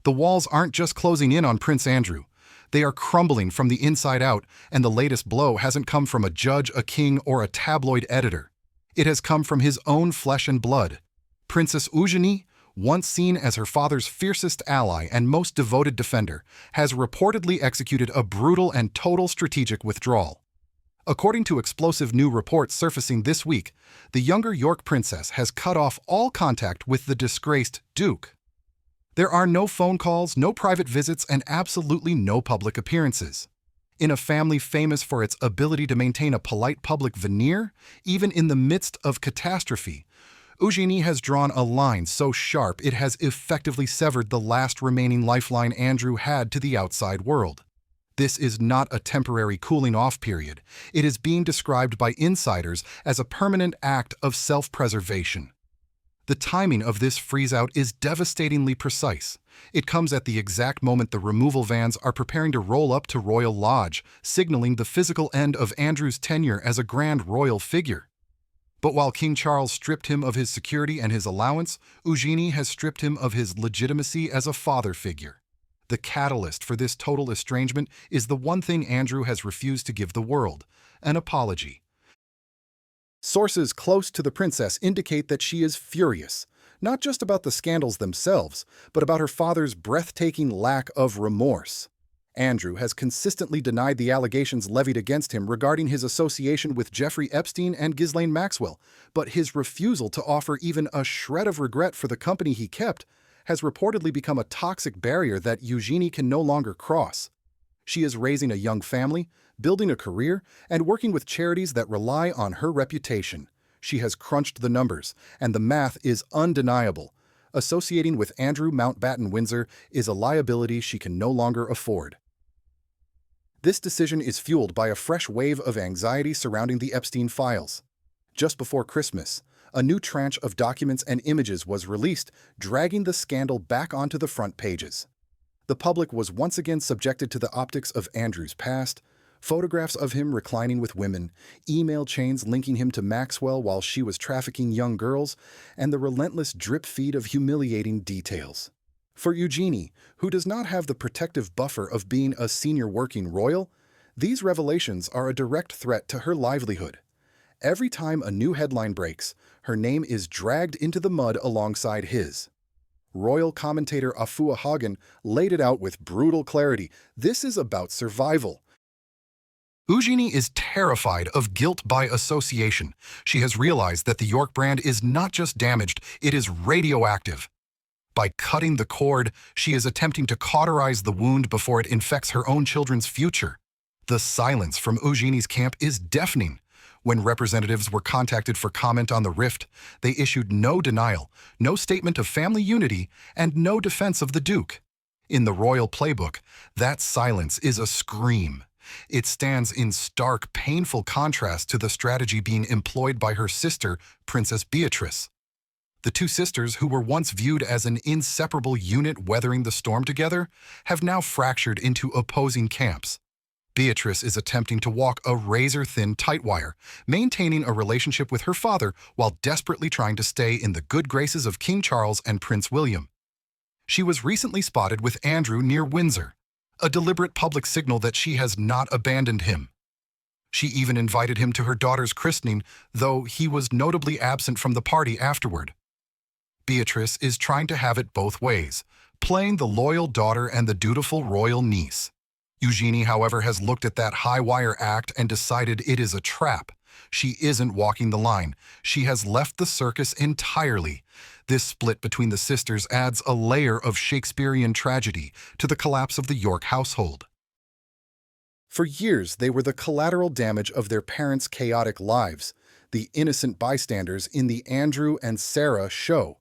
The walls aren't just closing in on Prince Andrew. They are crumbling from the inside out, and the latest blow hasn't come from a judge, a king, or a tabloid editor. It has come from his own flesh and blood. Princess Eugenie, once seen as her father's fiercest ally and most devoted defender, has reportedly executed a brutal and total strategic withdrawal. According to explosive new reports surfacing this week, the younger York princess has cut off all contact with the disgraced Duke. There are no phone calls, no private visits, and absolutely no public appearances. In a family famous for its ability to maintain a polite public veneer, even in the midst of catastrophe, Eugenie has drawn a line so sharp it has effectively severed the last remaining lifeline Andrew had to the outside world. This is not a temporary cooling-off period. It is being described by insiders as a permanent act of self-preservation. The timing of this freeze-out is devastatingly precise. It comes at the exact moment the removal vans are preparing to roll up to Royal Lodge, signaling the physical end of Andrew's tenure as a grand royal figure. But while King Charles stripped him of his security and his allowance, Eugenie has stripped him of his legitimacy as a father figure. The catalyst for this total estrangement is the one thing Andrew has refused to give the world: an apology. Sources close to the princess indicate that she is furious, not just about the scandals themselves, but about her father's breathtaking lack of remorse. Andrew has consistently denied the allegations levied against him regarding his association with Jeffrey Epstein and Ghislaine Maxwell, but his refusal to offer even a shred of regret for the company he kept has reportedly become a toxic barrier that Eugenie can no longer cross. She is raising a young family, building a career, and working with charities that rely on her reputation. She has crunched the numbers, and the math is undeniable. Associating with Andrew Mountbatten Windsor is a liability she can no longer afford. This decision is fueled by a fresh wave of anxiety surrounding the Epstein files. Just before Christmas, a new tranche of documents and images was released, dragging the scandal back onto the front pages. The public was once again subjected to the optics of Andrew's past: photographs of him reclining with women, email chains linking him to Maxwell while she was trafficking young girls, and the relentless drip feed of humiliating details. For Eugenie, who does not have the protective buffer of being a senior working royal, these revelations are a direct threat to her livelihood. Every time a new headline breaks, her name is dragged into the mud alongside his. Royal commentator Afua Hagen laid it out with brutal clarity. This is about survival. Eugenie is terrified of guilt by association. She has realized that the York brand is not just damaged, it is radioactive. By cutting the cord, she is attempting to cauterize the wound before it infects her own children's future. The silence from Eugenie's camp is deafening. When representatives were contacted for comment on the rift, they issued no denial, no statement of family unity, and no defense of the Duke. In the royal playbook, that silence is a scream. It stands in stark, painful contrast to the strategy being employed by her sister, Princess Beatrice. The two sisters, who were once viewed as an inseparable unit weathering the storm together, have now fractured into opposing camps. Beatrice is attempting to walk a razor-thin tightwire, maintaining a relationship with her father while desperately trying to stay in the good graces of King Charles and Prince William. She was recently spotted with Andrew near Windsor, a deliberate public signal that she has not abandoned him. She even invited him to her daughter's christening, though he was notably absent from the party afterward. Beatrice is trying to have it both ways, playing the loyal daughter and the dutiful royal niece. Eugenie, however, has looked at that high-wire act and decided it is a trap. She isn't walking the line. She has left the circus entirely. This split between the sisters adds a layer of Shakespearean tragedy to the collapse of the York household. For years, they were the collateral damage of their parents' chaotic lives, the innocent bystanders in the Andrew and Sarah show.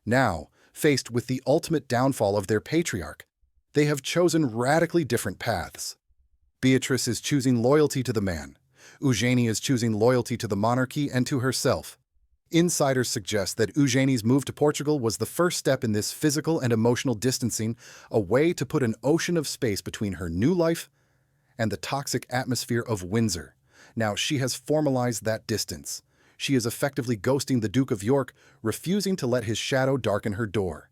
Now, faced with the ultimate downfall of their patriarch, they have chosen radically different paths. Beatrice is choosing loyalty to the man. Eugenie is choosing loyalty to the monarchy and to herself. Insiders suggest that Eugenie's move to Portugal was the first step in this physical and emotional distancing, a way to put an ocean of space between her new life and the toxic atmosphere of Windsor. Now she has formalized that distance. She is effectively ghosting the Duke of York, refusing to let his shadow darken her door.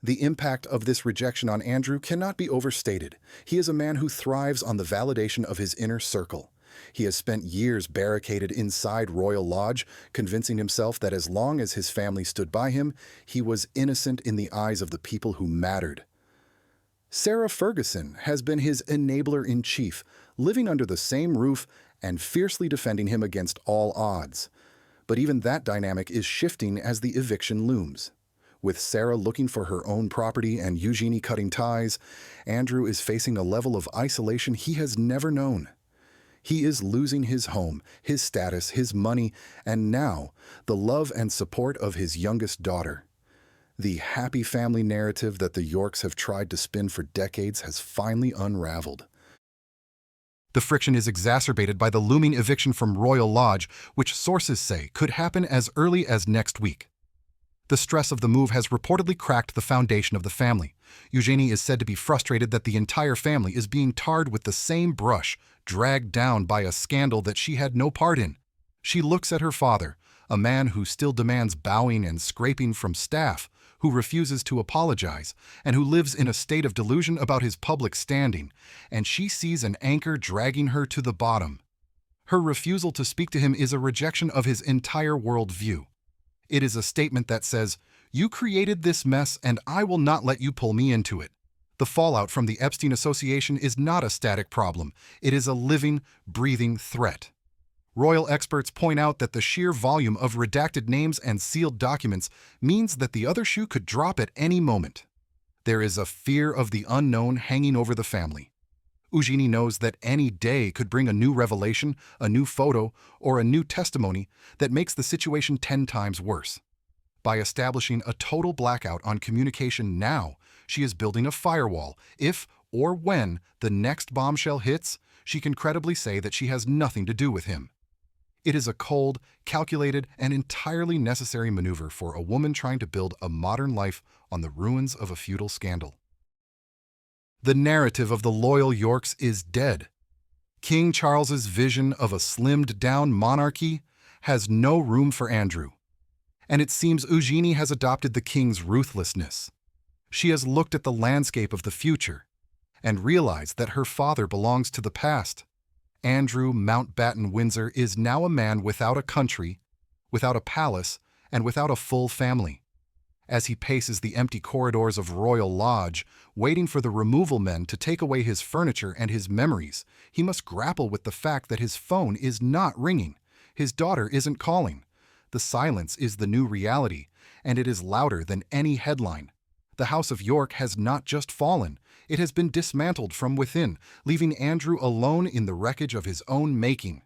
The impact of this rejection on Andrew cannot be overstated. He is a man who thrives on the validation of his inner circle. He has spent years barricaded inside Royal Lodge, convincing himself that as long as his family stood by him, he was innocent in the eyes of the people who mattered. Sarah Ferguson has been his enabler-in-chief, living under the same roof and fiercely defending him against all odds. But even that dynamic is shifting as the eviction looms. With Sarah looking for her own property and Eugenie cutting ties, Andrew is facing a level of isolation he has never known. He is losing his home, his status, his money, and now the love and support of his youngest daughter. The happy family narrative that the Yorks have tried to spin for decades has finally unraveled. The friction is exacerbated by the looming eviction from Royal Lodge, which sources say could happen as early as next week. The stress of the move has reportedly cracked the foundation of the family. Eugenie is said to be frustrated that the entire family is being tarred with the same brush, dragged down by a scandal that she had no part in. She looks at her father, a man who still demands bowing and scraping from staff, who refuses to apologize, and who lives in a state of delusion about his public standing, and she sees an anchor dragging her to the bottom. Her refusal to speak to him is a rejection of his entire worldview. It is a statement that says, "You created this mess and I will not let you pull me into it." The fallout from the Epstein Association is not a static problem. It is a living, breathing threat. Royal experts point out that the sheer volume of redacted names and sealed documents means that the other shoe could drop at any moment. There is a fear of the unknown hanging over the family. Eugenie knows that any day could bring a new revelation, a new photo, or a new testimony that makes the situation 10 times worse. By establishing a total blackout on communication now, she is building a firewall. If or when the next bombshell hits, she can credibly say that she has nothing to do with him. It is a cold, calculated, and entirely necessary maneuver for a woman trying to build a modern life on the ruins of a feudal scandal. The narrative of the loyal Yorks is dead. King Charles's vision of a slimmed-down monarchy has no room for Andrew. And it seems Eugenie has adopted the king's ruthlessness. She has looked at the landscape of the future and realized that her father belongs to the past. Andrew Mountbatten Windsor is now a man without a country, without a palace, and without a full family. As he paces the empty corridors of Royal Lodge, waiting for the removal men to take away his furniture and his memories, he must grapple with the fact that his phone is not ringing. His daughter isn't calling. The silence is the new reality, and it is louder than any headline. The House of York has not just fallen, it has been dismantled from within, leaving Andrew alone in the wreckage of his own making.